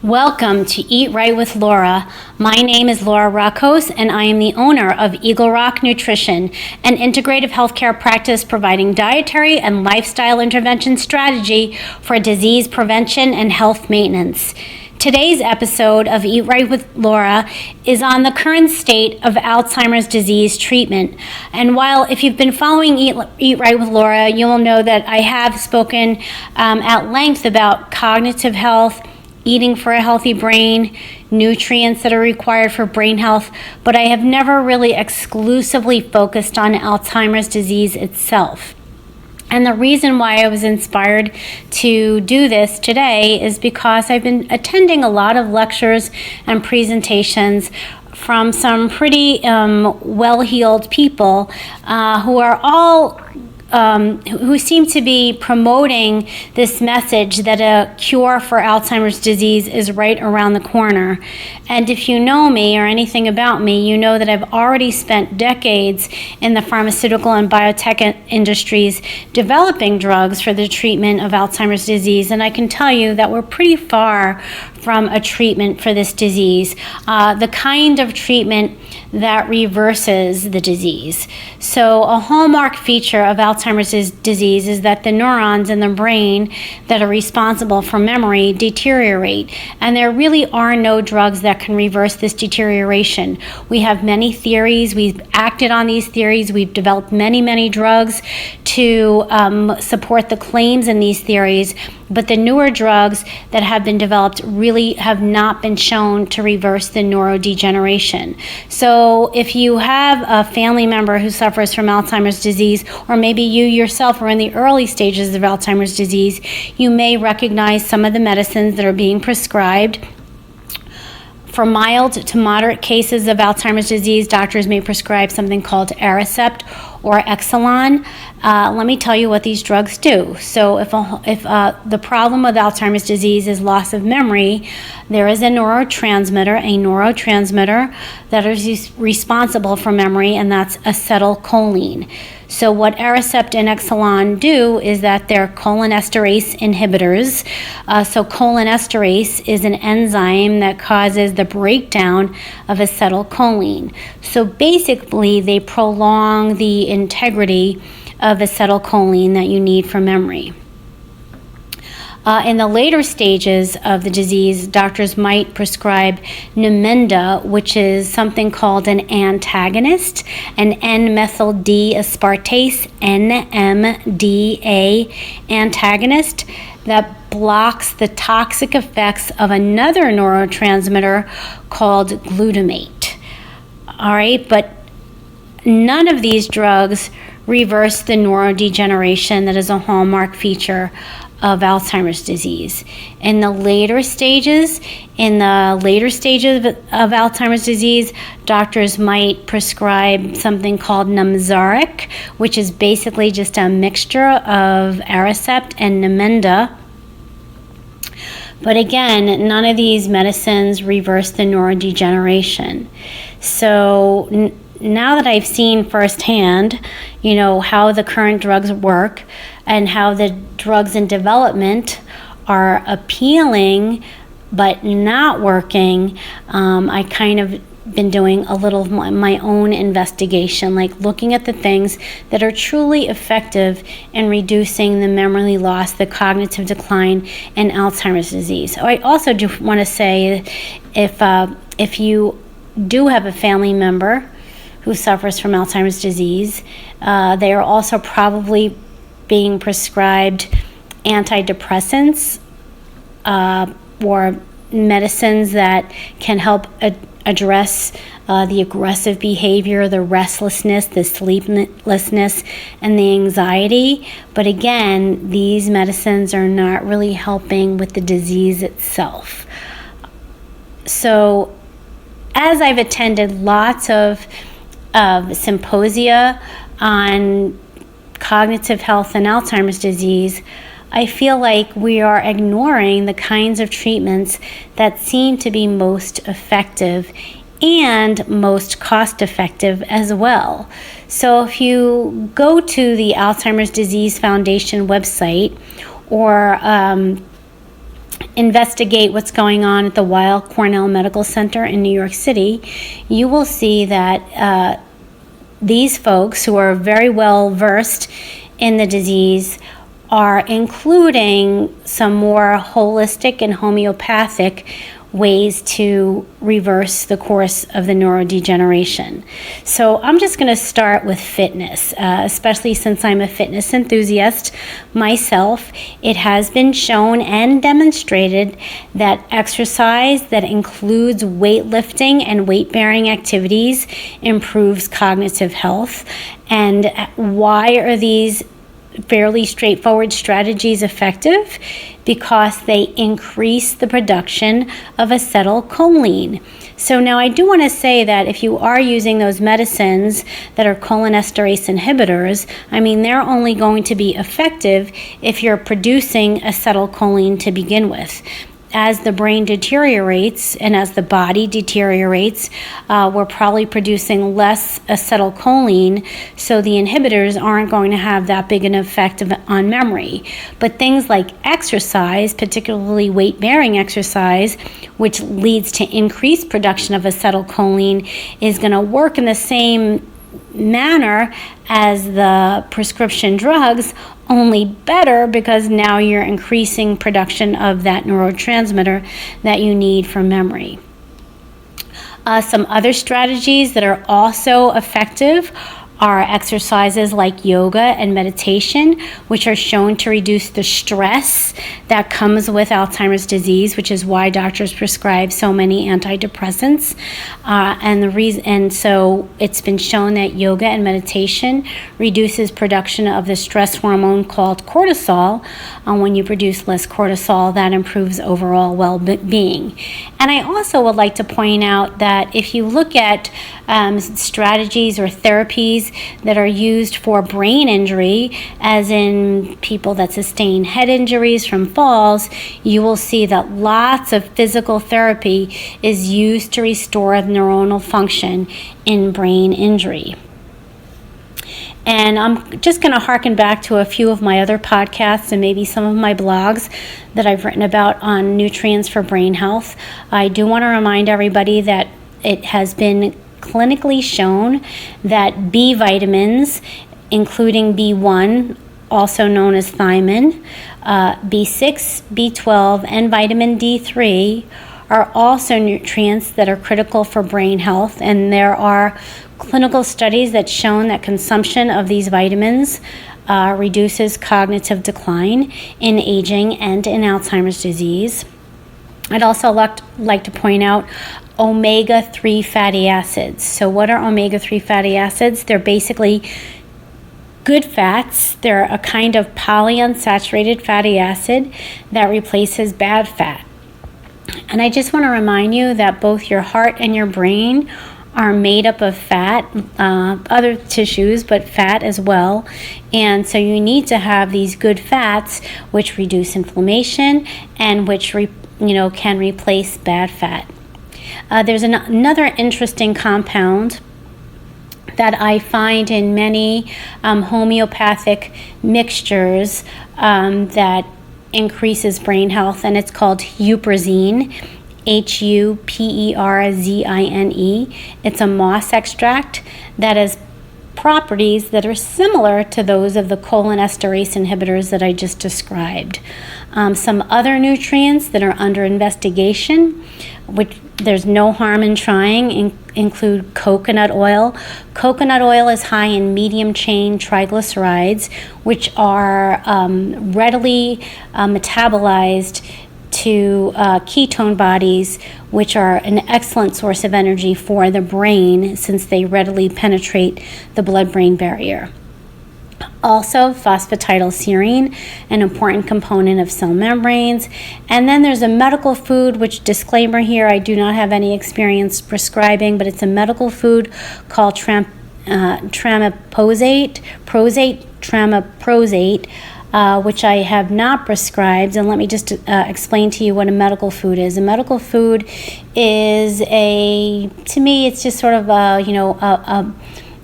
Welcome to Eat Right with Laura. My name is Laura Rockos, and I am the owner of Eagle Rock Nutrition, an integrative healthcare practice providing dietary and lifestyle intervention strategy for disease prevention and health maintenance. Today's episode of Eat Right with Laura is on the current state of Alzheimer's disease treatment. And while if you've been following Eat Right with Laura, you will know that I have spoken at length about cognitive health, eating for a healthy brain, nutrients that are required for brain health, but I have never really exclusively focused on Alzheimer's disease itself. And the reason why I was inspired to do this today is because I've been attending a lot of lectures and presentations from some pretty well-heeled people who are all who seem to be promoting this message that a cure for Alzheimer's disease is right around the corner. And if you know me or anything about me, you know that I've already spent decades in the pharmaceutical and biotech industries developing drugs for the treatment of Alzheimer's disease. And I can tell you that we're pretty far from a treatment for this disease, the kind of treatment that reverses the disease. So a hallmark feature of Alzheimer's disease is that the neurons in the brain that are responsible for memory deteriorate, and there really are no drugs that can reverse this deterioration. We have many theories, we've acted on these theories, we've developed many drugs to support the claims in these theories, but the newer drugs that have been developed really have not been shown to reverse the neurodegeneration. So if you have a family member who suffers from Alzheimer's disease, or maybe you yourself are in the early stages of Alzheimer's disease, you may recognize some of the medicines that are being prescribed. For mild to moderate cases of Alzheimer's disease, doctors may prescribe something called Aricept or Exelon. Let me tell you what these drugs do. So if the problem with Alzheimer's disease is loss of memory, there is a neurotransmitter that is responsible for memory, and that's acetylcholine. So what Aricept and Exelon do is that they're cholinesterase inhibitors. So cholinesterase is an enzyme that causes the breakdown of acetylcholine. So basically, they prolong the integrity of acetylcholine that you need for memory. In the later stages of the disease, doctors might prescribe Namenda, which is something called an antagonist, an N-methyl-D aspartase, NMDA antagonist that blocks the toxic effects of another neurotransmitter called glutamate. All right, but none of these drugs reverse the neurodegeneration that is a hallmark feature of Alzheimer's disease. In the later stages of Alzheimer's disease, doctors might prescribe something called Namzaric, which is basically just a mixture of Aricept and Namenda. But again, none of these medicines reverse the neurodegeneration. So now that I've seen firsthand, how the current drugs work and how the drugs in development are appealing but not working, I kind of been doing a little of my own investigation, like looking at the things that are truly effective in reducing the memory loss, the cognitive decline in Alzheimer's disease. I also do want to say, if you do have a family member who suffers from Alzheimer's disease, they are also probably being prescribed antidepressants or medicines that can help address the aggressive behavior, the restlessness, the sleeplessness, and the anxiety. But again, these medicines are not really helping with the disease itself. So as I've attended lots of symposia on cognitive health and Alzheimer's disease, I feel like we are ignoring the kinds of treatments that seem to be most effective and most cost effective as well. So if you go to the Alzheimer's Disease Foundation website or investigate what's going on at the Weill Cornell Medical Center in New York City, you will see that these folks who are very well versed in the disease are including some more holistic and homeopathic ways to reverse the course of the neurodegeneration. So I'm just going to start with fitness, especially since I'm a fitness enthusiast myself. It has been shown and demonstrated that exercise that includes weightlifting and weight-bearing activities improves cognitive health. And why are these fairly straightforward strategies effective? Because they increase the production of acetylcholine. So now I do want to say that if you are using those medicines that are cholinesterase inhibitors, I mean, they're only going to be effective if you're producing acetylcholine to begin with. As the brain deteriorates and as the body deteriorates, we're probably producing less acetylcholine, so the inhibitors aren't going to have that big an effect on memory. But things like exercise, particularly weight-bearing exercise, which leads to increased production of acetylcholine, is going to work in the same manner as the prescription drugs, only better, because now you're increasing production of that neurotransmitter that you need for memory. Some other strategies that are also effective are exercises like yoga and meditation, which are shown to reduce the stress that comes with Alzheimer's disease, which is why doctors prescribe so many antidepressants. And so it's been shown that yoga and meditation reduces production of the stress hormone called cortisol. When you produce less cortisol, that improves overall well-being. And I also would like to point out that if you look at strategies or therapies that are used for brain injury, as in people that sustain head injuries from falls, you will see that lots of physical therapy is used to restore neuronal function in brain injury. And I'm just going to harken back to a few of my other podcasts and maybe some of my blogs that I've written about on nutrients for brain health. I do want to remind everybody that it has been clinically shown that B vitamins, including B1, also known as thiamine, B6, B12, and vitamin D3, are also nutrients that are critical for brain health, and there are clinical studies that shown that consumption of these vitamins reduces cognitive decline in aging and in Alzheimer's disease. I'd also like to point out omega-3 fatty acids. So what are omega-3 fatty acids? They're basically good fats. They're a kind of polyunsaturated fatty acid that replaces bad fat. And I just want to remind you that both your heart and your brain are made up of fat, other tissues, but fat as well. And so you need to have these good fats which reduce inflammation and which can replace bad fat. There's another interesting compound that I find in many homeopathic mixtures that increases brain health, and it's called huperzine, Huperzine. It's a moss extract that has properties that are similar to those of the cholinesterase inhibitors that I just described. Some other nutrients that are under investigation, which there's no harm in trying, include coconut oil. Coconut oil is high in medium chain triglycerides, which are readily metabolized to ketone bodies, which are an excellent source of energy for the brain since they readily penetrate the blood-brain barrier. Also, phosphatidylserine, an important component of cell membranes. And then there's a medical food, which, disclaimer here, I do not have any experience prescribing, but it's a medical food called tramaprosate, which I have not prescribed. And let me just explain to you what a medical food is. A medical food is to me, it's just sort of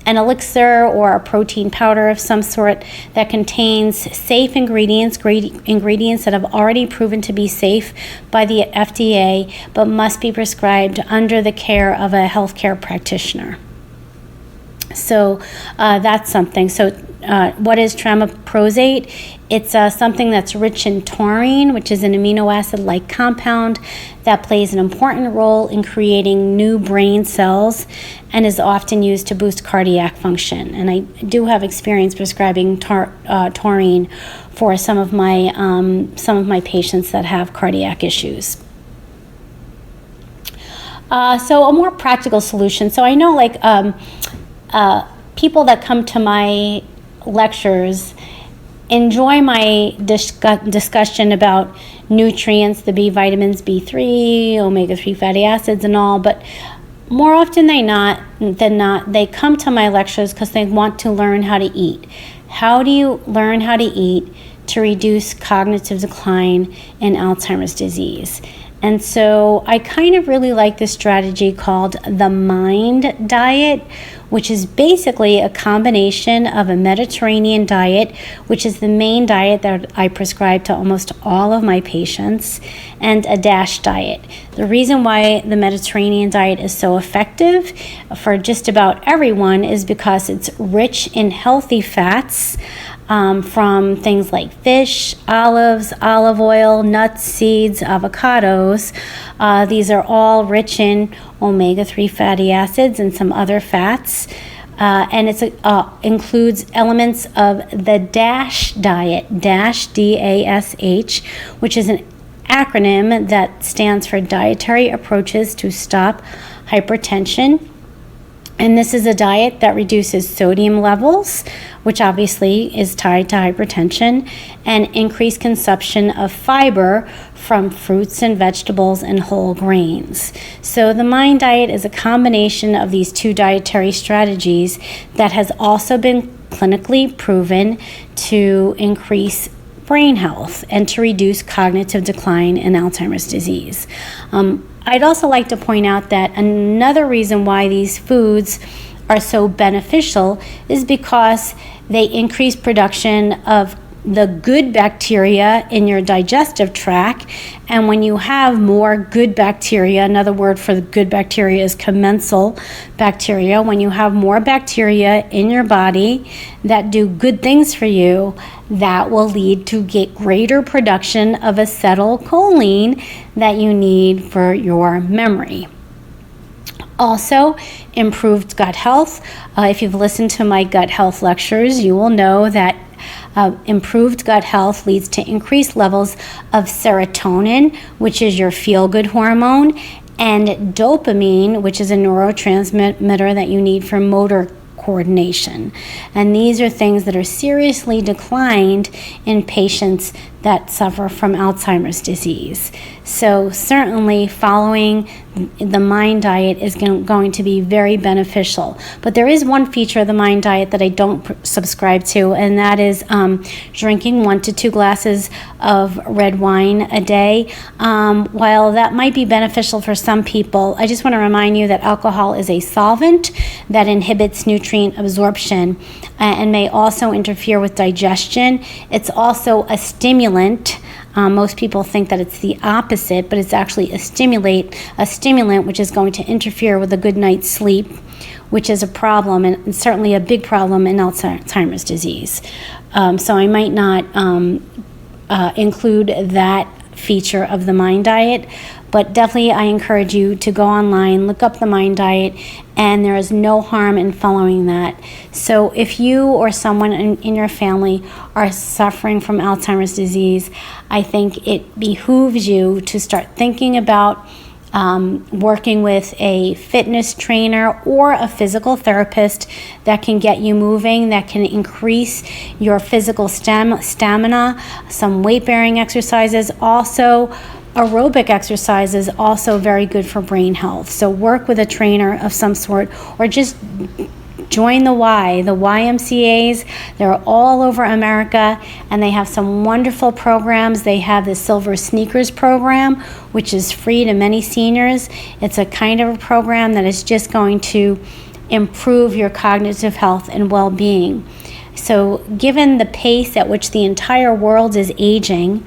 an elixir or a protein powder of some sort that contains safe ingredients that have already proven to be safe by the FDA, but must be prescribed under the care of a healthcare practitioner. So that's something. So what is tramaprosate? It's something that's rich in taurine, which is an amino acid-like compound that plays an important role in creating new brain cells and is often used to boost cardiac function. And I do have experience prescribing taurine for some of my patients that have cardiac issues. So a more practical solution. So I know people that come to my lectures enjoy my discussion about nutrients, the B vitamins, B3, omega-3 fatty acids and all, but more often than not, they come to my lectures because they want to learn how to eat. How do you learn how to eat to reduce cognitive decline in Alzheimer's disease? And so I kind of really like this strategy called the MIND diet, which is basically a combination of a Mediterranean diet, which is the main diet that I prescribe to almost all of my patients, and a DASH diet. The reason why the Mediterranean diet is so effective for just about everyone is because it's rich in healthy fats, from things like fish, olives, olive oil, nuts, seeds, avocados. These are all rich in omega-3 fatty acids and some other fats. And it includes elements of the DASH diet, DASH, D-A-S-H, which is an acronym that stands for Dietary Approaches to Stop Hypertension. And this is a diet that reduces sodium levels, which obviously is tied to hypertension, and increased consumption of fiber from fruits and vegetables and whole grains. So the MIND diet is a combination of these two dietary strategies that has also been clinically proven to increase brain health and to reduce cognitive decline in Alzheimer's disease. I'd also like to point out that another reason why these foods are so beneficial is because they increase production of the good bacteria in your digestive tract. And when you have more good bacteria, another word for the good bacteria is commensal bacteria. When you have more bacteria in your body that do good things for you, that will lead to get greater production of acetylcholine that you need for your memory. Also, improved gut health. If you've listened to my gut health lectures, you will know that improved gut health leads to increased levels of serotonin, which is your feel-good hormone, and dopamine, which is a neurotransmitter that you need for motor coordination. And these are things that are seriously declined in patients that suffer from Alzheimer's disease. So certainly following the MIND diet is going to be very beneficial. But there is one feature of the MIND diet that I don't subscribe to, and that is drinking 1 to 2 glasses of red wine a day. While that might be beneficial for some people, I just want to remind you that alcohol is a solvent that inhibits nutrient absorption and may also interfere with digestion. It's also a stimulant. Most people think that it's the opposite, but it's actually a stimulant which is going to interfere with a good night's sleep, which is a problem, and certainly a big problem in Alzheimer's disease. So I might not include that feature of the MIND diet, but definitely I encourage you to go online, look up the MIND diet, and there is no harm in following that. So if you or someone in your family are suffering from Alzheimer's disease, I think it behooves you to start thinking about working with a fitness trainer or a physical therapist that can get you moving, that can increase your physical stamina, some weight-bearing exercises. Also, aerobic exercise is also very good for brain health. So work with a trainer of some sort, or just join the YMCAs. They're all over America, and they have some wonderful programs. They have the Silver Sneakers program, which is free to many seniors. It's a kind of a program that is just going to improve your cognitive health and well-being. So given the pace at which the entire world is aging,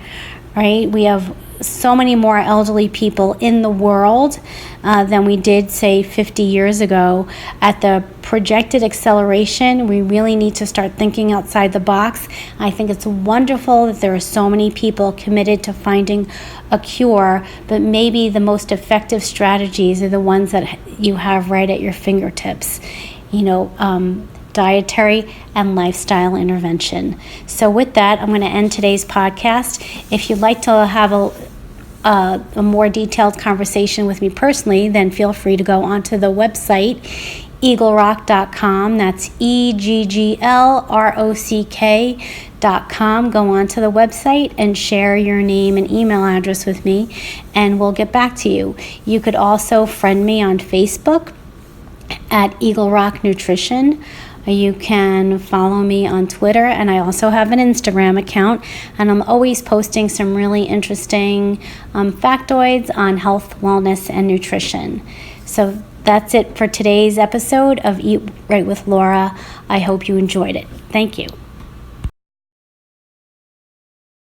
right, we have so many more elderly people in the world than we did, say, 50 years ago. At the projected acceleration, we really need to start thinking outside the box. I think it's wonderful that there are so many people committed to finding a cure, but maybe the most effective strategies are the ones that you have right at your fingertips. Dietary and lifestyle intervention. So with that, I'm going to end today's podcast. If you'd like to have a more detailed conversation with me personally, then feel free to go onto the website, eaglerock.com. That's EGGLROCK.com. Go onto the website and share your name and email address with me, and we'll get back to you. You could also friend me on Facebook at Eagle Rock Nutrition. You can follow me on Twitter, and I also have an Instagram account, and I'm always posting some really interesting factoids on health, wellness, and nutrition. So that's it for today's episode of Eat Right with Laura. I hope you enjoyed it. Thank you.